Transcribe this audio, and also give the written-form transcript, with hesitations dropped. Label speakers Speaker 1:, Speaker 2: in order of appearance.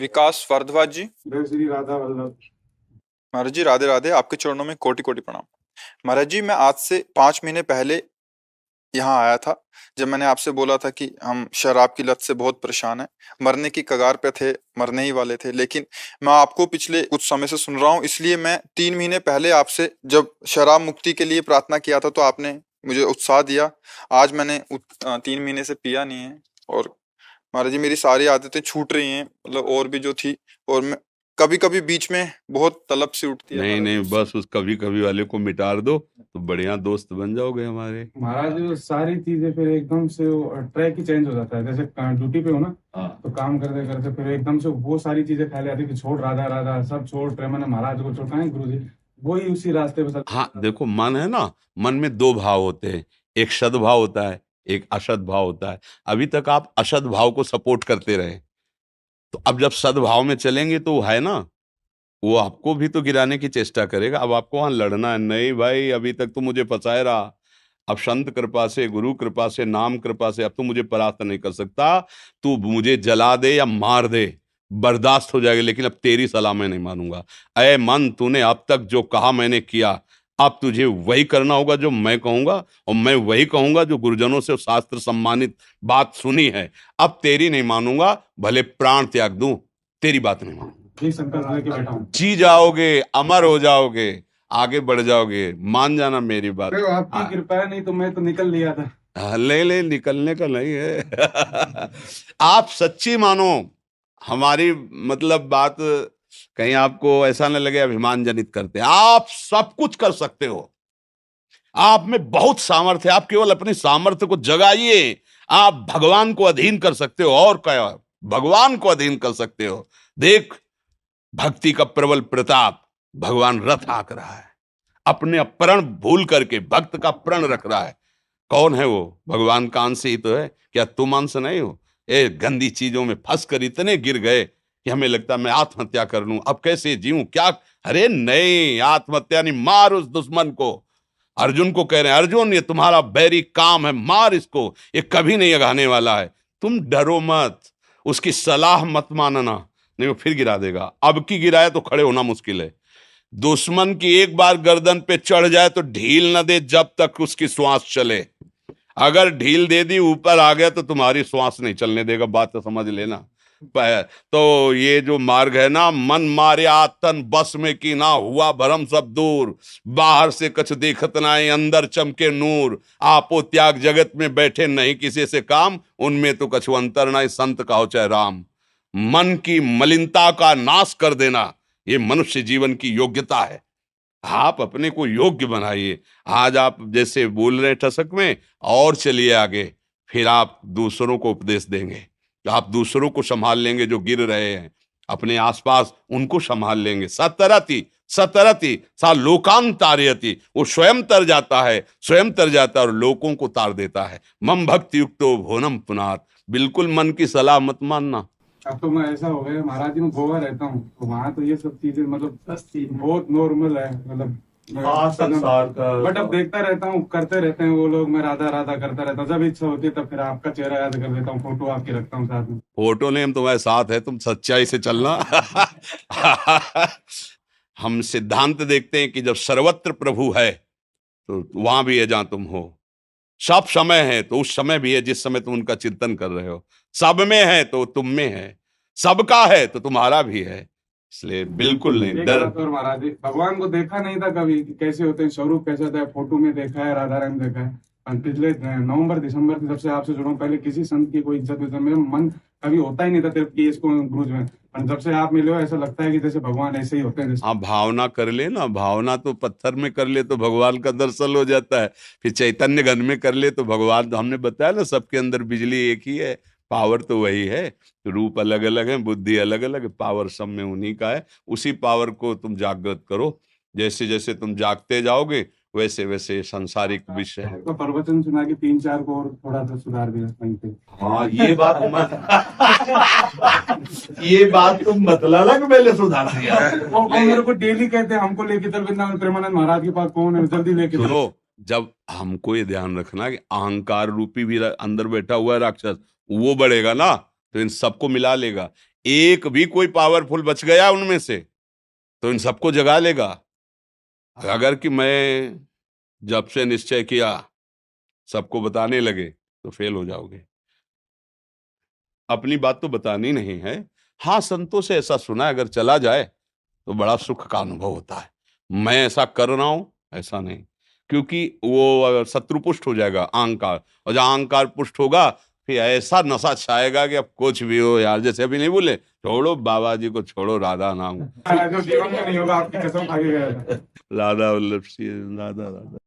Speaker 1: विकास भारद्वाज जी।
Speaker 2: जय श्री राधा वल्लभ।
Speaker 1: महाराज जी राधे राधे, आपके चरणों में कोटि कोटि प्रणाम। महाराज जी, मैं आज से 5 महीने पहले यहाँ आया था, जब मैंने आपसे बोला था कि हम शराब की लत से बहुत परेशान हैं, मरने की कगार पे थे, मरने ही वाले थे। लेकिन मैं आपको पिछले कुछ समय से सुन रहा हूँ, इसलिए मैं 3 महीने पहले आपसे जब शराब मुक्ति के लिए प्रार्थना किया था तो आपने मुझे उत्साह दिया। आज मैंने 3 महीने से पिया नहीं है, और महाराज जी मेरी सारी आदतें छूट रही हैं, मतलब और भी जो थी। और मैं कभी कभी बीच में बहुत तलब सी उठती है
Speaker 3: नहीं
Speaker 1: महाराज जी
Speaker 3: नहीं,
Speaker 1: उससे।
Speaker 3: बस उस कभी कभी वाले को मिटा दो तो बढ़िया दोस्त बन जाओगे हमारे।
Speaker 2: महाराज जी वो सारी चीजें फिर एकदम से ट्रैक ही चेंज हो जाता है। जैसे ड्यूटी पे हो ना, तो काम करते करते फिर एकदम से वो सारी चीजें ख्याल आती है कि छोड़ राधा राधा सब छोड़, प्रेम ने महाराज को छोड़, गुरु जी वही उसी रास्ते पे
Speaker 3: हाँ देखो, मन है ना, मन में दो भाव होते हैं, एक सद्भाव होता है, एक असद भाव होता है। अभी तक आप असद भाव को सपोर्ट करते रहे, तो अब जब सद्भाव में चलेंगे तो वो है ना, वो आपको भी तो गिराने की चेष्टा करेगा। अब आपको वहां लड़ना है नहीं भाई, अभी तक तो मुझे फंसाए रहा, अब संत कृपा से, गुरु कृपा से, नाम कृपा से अब तो मुझे परास्त नहीं कर सकता। तू मुझे जला दे या मार दे, बर्दाश्त हो जाएगी, लेकिन अब तेरी सलाह मैं नहीं मानूंगा। अय मन, तूने अब तक जो कहा मैंने किया, अब तुझे वही करना होगा जो मैं कहूंगा, और मैं वही कहूंगा जो गुरुजनों से शास्त्र सम्मानित बात सुनी है। अब तेरी नहीं मानूंगा, भले प्राण त्याग दूं, तेरी बात नहीं मानूंगा।
Speaker 2: जी संकल्प लेके बैठा हूँ।
Speaker 3: जी जाओगे, अमर हो जाओगे, आगे बढ़ जाओगे, मान जाना मेरी बात।
Speaker 2: देखो आपकी कृपा है, नहीं तो मैं तो निकल लिया था।
Speaker 3: ले ले, निकलने का नहीं है। आप सच्ची मानो हमारी, मतलब बात कहीं आपको ऐसा न लगे अभिमान जनित करते हैं। आप सब कुछ कर सकते हो, आप में बहुत सामर्थ्य है, आप केवल अपनी सामर्थ्य को जगाइए। आप भगवान को अधीन कर सकते हो, और क्या, भगवान को अधीन कर सकते हो। देख, भक्ति का प्रबल प्रताप, भगवान रथ आक रहा है, अपने प्रण भूल करके भक्त का प्रण रख रहा है। कौन है वो? भगवान का अंश ही तो है, क्या तुम अंश नहीं हो? ए गंदी चीजों में फंस कर इतने गिर गए कि हमें लगता मैं आत्महत्या कर लूं, अब कैसे जीऊं क्या। अरे नहीं, आत्महत्या नहीं, मार उस दुश्मन को। अर्जुन को कह रहे हैं, अर्जुन ये तुम्हारा बैरी काम है, मार इसको, ये कभी नहीं अगाने वाला है। तुम डरो मत, उसकी सलाह मत मानना, नहीं वो फिर गिरा देगा। अब की गिराया तो खड़े होना मुश्किल है। दुश्मन की एक बार गर्दन पे चढ़ जाए तो ढील न दे जब तक उसकी श्वास चले। अगर ढील दे दी, ऊपर आ गया तो तुम्हारी श्वास नहीं चलने देगा, बात तो समझ लेना। तो ये जो मार्ग है ना, मन मार्या तन बस में की ना, हुआ भरम सब दूर, बाहर से कछ देखत नाई, अंदर चमके नूर, आपो त्याग जगत में बैठे नहीं किसी से काम, उनमें तो कछु अंतर नाई, संत कहो चाहे राम। मन की मलिनता का नाश कर देना, ये मनुष्य जीवन की योग्यता है। आप अपने को योग्य बनाइए। आज आप जैसे बोल रहे हैं ठसक में, और चलिए आगे, फिर आप दूसरों को उपदेश देंगे, आप दूसरों को संभाल लेंगे जो गिर रहे हैं, अपने आसपास उनको संभाल लेंगे। सतरति सतरति सा लोकान तारयति, वो स्वयं तर जाता है, स्वयं तर जाता है और लोगों को तार देता है। मम भक्ति युक्तो भोनम पुनात, बिल्कुल मन की सलाह मत मानना।
Speaker 2: अब तो मैं ऐसा हो गया महाराज जी, मैं गोवा रहता हूँ तो वहाँ तो ये सब चीजें मतलब बहुत नॉर्मल है, मतलब
Speaker 3: संसार का
Speaker 2: बट अब देखता रहता हूँ, करते रहते हैं वो लोग, मैं राधा राधा करता रहता हूँ। जब इच्छा होती है तब फिर आपका चेहरा याद कर लेता हूँ, फोटो आपकी रखता हूँ साथ में।
Speaker 3: फोटो नहीं, हम तुम्हारे साथ है, तुम सच्चाई से चलना। हम सिद्धांत देखते हैं कि जब सर्वत्र प्रभु है तो वहां भी है जहां तुम हो। सब समय है तो उस समय भी है जिस समय तुम उनका चिंतन कर रहे हो। सब में है तो तुम में है, सबका है तो तुम्हारा भी है, इसलिए बिल्कुल नहीं
Speaker 2: एक
Speaker 3: डर।
Speaker 2: बात और महाराज जी, भगवान को देखा नहीं था कभी कि कैसे होते हैं, स्वरूप कैसा था, फोटो में देखा है, राधा राम देखा है। और पिछले नवंबर दिसंबर से जब से आपसे जुड़ा हूं, पहले किसी संत की कोई इज्जत विज्जत मेरा मन कभी होता ही नहीं था तेरे की इसको गुरुज में, पर जब से आप मिले हो ऐसा लगता है कि जैसे भगवान ऐसे ही होते हैं जैसे।
Speaker 3: हाँ, भावना कर ले ना, भावना तो पत्थर में कर ले तो भगवान का दर्शन हो जाता है, फिर चैतन्य घन में कर ले तो भगवान, तो हमने बताया ना सबके अंदर बिजली एक ही है, पावर तो वही है। रूप अलग अलग है, बुद्धि अलग अलग है, पावर सब में उन्हीं का है। उसी पावर को तुम जागृत करो, जैसे जैसे तुम जागते जाओगे वैसे वैसे सांसारिक विषय है।
Speaker 2: तो प्रवचन सुना के 3-4 को और थोड़ा सा सुधार दिया वहीं पे।
Speaker 3: हाँ, ये बात ये बात तुम बतला लग मैंने सुधार दिया।
Speaker 2: वो मेरे को डेली कहते हैं हमको लेके चल वृंदावन प्रेमानंद महाराज के पास, कौन है जल्दी लेके चलो।
Speaker 3: सुनो, जब हमको ये ध्यान रखना कि अहंकार रूपी भी अंदर बैठा हुआ है राक्षस, वो बढ़ेगा ना तो इन सबको मिला लेगा। एक भी कोई पावरफुल बच गया उनमें से तो इन सबको जगा लेगा। अगर कि मैं जब से निश्चय किया सबको बताने लगे तो फेल हो जाओगे। अपनी बात तो बतानी नहीं है। हाँ, संतों से ऐसा सुना है, अगर चला जाए तो बड़ा सुख का अनुभव होता है। मैं ऐसा कर रहा हूं ऐसा नहीं, क्योंकि वो शत्रु पुष्ट हो जाएगा अहंकार, और जहां अहंकार पुष्ट होगा फिर ऐसा नशा छाएगा कि अब कुछ भी हो यार, जैसे अभी नहीं बोले छोड़ो बाबा जी को, छोड़ो राधा नाम।
Speaker 2: जो जीवन में नहीं होगा आपकी कसम खा के गया था।
Speaker 3: राधा वल्लभ सिंह, राधा राधा।